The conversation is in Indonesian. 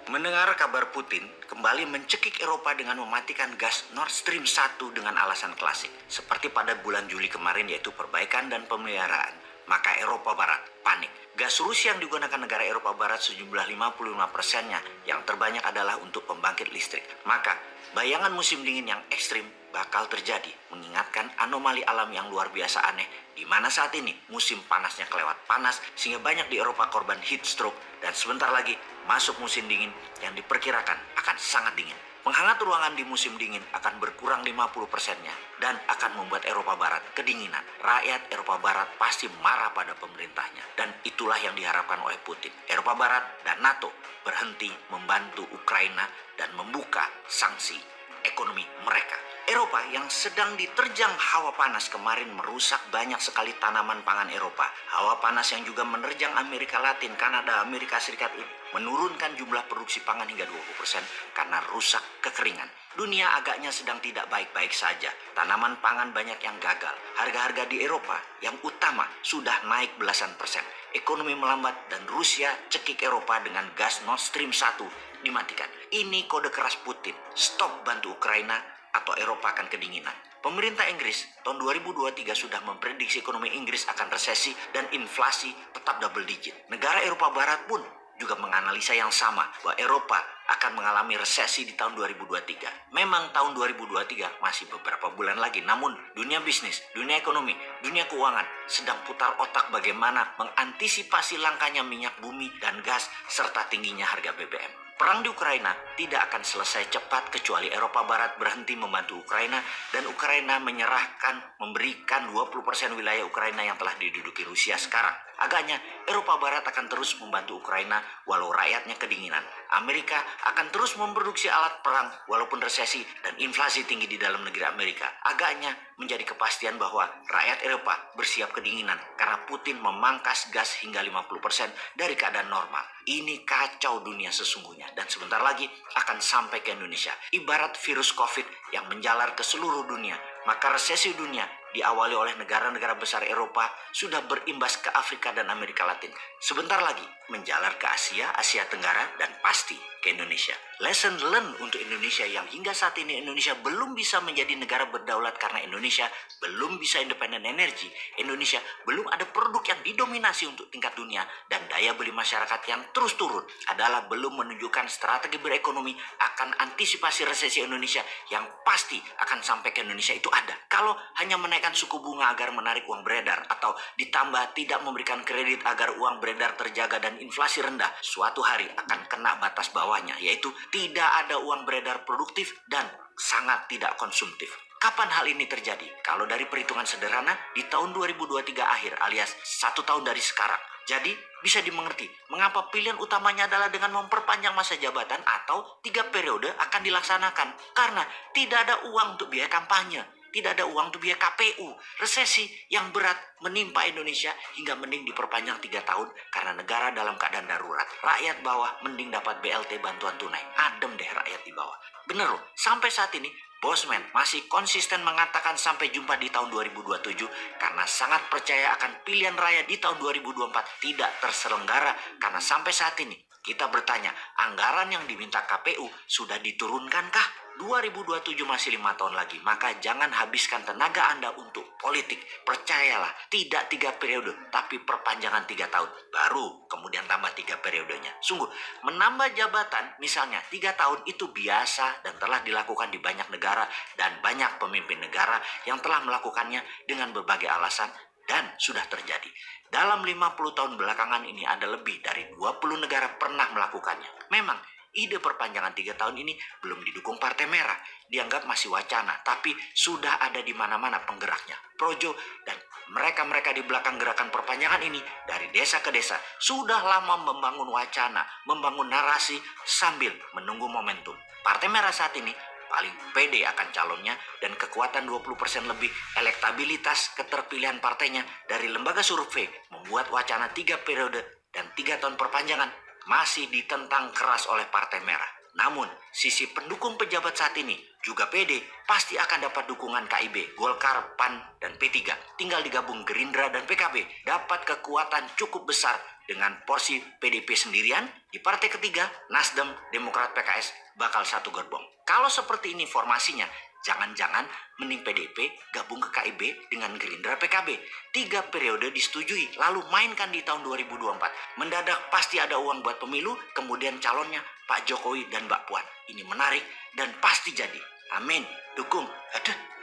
Mendengar kabar Putin kembali mencekik Eropa dengan mematikan gas Nord Stream 1 dengan alasan klasik, seperti pada bulan Juli kemarin yaitu perbaikan dan pemeliharaan, maka Eropa Barat panik. Gas Rusia yang digunakan negara Eropa Barat sejumlah 55%-nya yang terbanyak adalah untuk pembangkit listrik. Maka bayangan musim dingin yang ekstrim bakal terjadi, mengingatkan anomali alam yang luar biasa aneh, di mana saat ini musim panasnya kelewat panas sehingga banyak di Eropa korban heat stroke, dan sebentar lagi masuk musim dingin yang diperkirakan akan sangat dingin. Penghangat ruangan di musim dingin akan berkurang 50%-nya dan akan membuat Eropa Barat kedinginan. Rakyat Eropa Barat pasti marah pada pemerintahnya, dan itulah yang diharapkan oleh Putin. Eropa Barat dan NATO berhenti membantu Ukraina dan membuka sanksi ekonomi mereka. Eropa yang sedang diterjang hawa panas kemarin merusak banyak sekali tanaman pangan Eropa. Hawa panas yang juga menerjang Amerika Latin, Kanada, Amerika Serikat ini menurunkan jumlah produksi pangan hingga 20% karena rusak kekeringan. Dunia agaknya sedang tidak baik-baik saja. Tanaman pangan banyak yang gagal. Harga-harga di Eropa yang utama sudah naik belasan persen. Ekonomi melambat dan Rusia cekik Eropa dengan gas Nord Stream 1 dimatikan. Ini kode keras Putin. Stop bantu Ukraina atau Eropa akan kedinginan. Pemerintah Inggris tahun 2023 sudah memprediksi ekonomi Inggris akan resesi dan inflasi tetap double digit. Negara Eropa Barat pun juga menganalisa yang sama, bahwa Eropa akan mengalami resesi di tahun 2023. Memang tahun 2023 masih beberapa bulan lagi, namun dunia bisnis, dunia ekonomi, dunia keuangan sedang putar otak bagaimana mengantisipasi langkanya minyak bumi dan gas serta tingginya harga BBM. Perang di Ukraina tidak akan selesai cepat kecuali Eropa Barat berhenti membantu Ukraina dan Ukraina memberikan 20% wilayah Ukraina yang telah diduduki Rusia sekarang. Agaknya Eropa Barat akan terus membantu Ukraina walau rakyatnya kedinginan. Amerika akan terus memproduksi alat perang walaupun resesi dan inflasi tinggi di dalam negeri Amerika. Agaknya menjadi kepastian bahwa rakyat Eropa bersiap kedinginan karena Putin memangkas gas hingga 50% dari keadaan normal. Ini kacau dunia sesungguhnya dan sebentar lagi akan sampai ke Indonesia. Ibarat virus COVID yang menjalar ke seluruh dunia, maka resesi dunia diawali oleh negara-negara besar Eropa sudah berimbas ke Afrika dan Amerika Latin. Sebentar lagi menjalar ke Asia, Asia Tenggara, dan pasti ke Indonesia. Lesson learned untuk Indonesia yang hingga saat ini Indonesia belum bisa menjadi negara berdaulat karena Indonesia belum bisa independen energi. Indonesia belum ada produk yang didominasi untuk tingkat dunia dan daya beli masyarakat yang terus turun adalah belum menunjukkan strategi berekonomi akan antisipasi resesi Indonesia yang pasti akan sampai ke Indonesia itu ada. Kalau hanya menaikkan suku bunga agar menarik uang beredar atau ditambah tidak memberikan kredit agar uang beredar terjaga dan inflasi rendah, suatu hari akan kena batas bawahnya, yaitu tidak ada uang beredar produktif dan sangat tidak konsumtif. Kapan hal ini terjadi? Kalau dari perhitungan sederhana, di tahun 2023 akhir alias 1 tahun dari sekarang. Jadi bisa dimengerti mengapa pilihan utamanya adalah dengan memperpanjang masa jabatan atau 3 periode akan dilaksanakan. Karena tidak ada uang untuk biaya kampanye. Tidak ada uang untuk biaya KPU. Resesi yang berat menimpa Indonesia hingga mending diperpanjang 3 tahun karena negara dalam keadaan darurat. Rakyat bawah mending dapat BLT bantuan tunai. Adem deh rakyat di bawah. Bener loh, sampai saat ini Bosman masih konsisten mengatakan sampai jumpa di tahun 2027 karena sangat percaya akan pilihan raya di tahun 2024 tidak terselenggara karena sampai saat ini kita bertanya, anggaran yang diminta KPU sudah diturunkankah? 2027 masih 5 tahun lagi, maka jangan habiskan tenaga Anda untuk politik. Percayalah, tidak 3 periode, tapi perpanjangan 3 tahun. Baru kemudian tambah 3 periodenya. Sungguh, menambah jabatan misalnya 3 tahun itu biasa dan telah dilakukan di banyak negara dan banyak pemimpin negara yang telah melakukannya dengan berbagai alasan dan sudah terjadi. Dalam 50 tahun belakangan ini ada lebih dari 20 negara pernah melakukannya. Memang ide perpanjangan 3 tahun ini belum didukung Partai Merah. Dianggap masih wacana, tapi sudah ada di mana-mana penggeraknya. Projo dan mereka-mereka di belakang gerakan perpanjangan ini dari desa ke desa sudah lama membangun wacana, membangun narasi sambil menunggu momentum. Partai Merah saat ini paling pede akan calonnya dan kekuatan 20% lebih elektabilitas keterpilihan partainya dari lembaga survei membuat wacana 3 periode dan 3 tahun perpanjangan masih ditentang keras oleh Partai Merah. Namun, sisi pendukung pejabat saat ini juga pede pasti akan dapat dukungan KIB, Golkar, PAN, dan P3. Tinggal digabung Gerindra dan PKB dapat kekuatan cukup besar Dengan porsi PDP sendirian, di partai ketiga, Nasdem, Demokrat, PKS bakal satu gerbong. Kalau seperti ini formasinya, jangan-jangan mending PDP gabung ke KIB dengan Gerindra PKB. 3 periode disetujui, lalu mainkan di tahun 2024. Mendadak pasti ada uang buat pemilu, kemudian calonnya Pak Jokowi dan Mbak Puan. Ini menarik dan pasti jadi. Amin. Dukung. Aduh.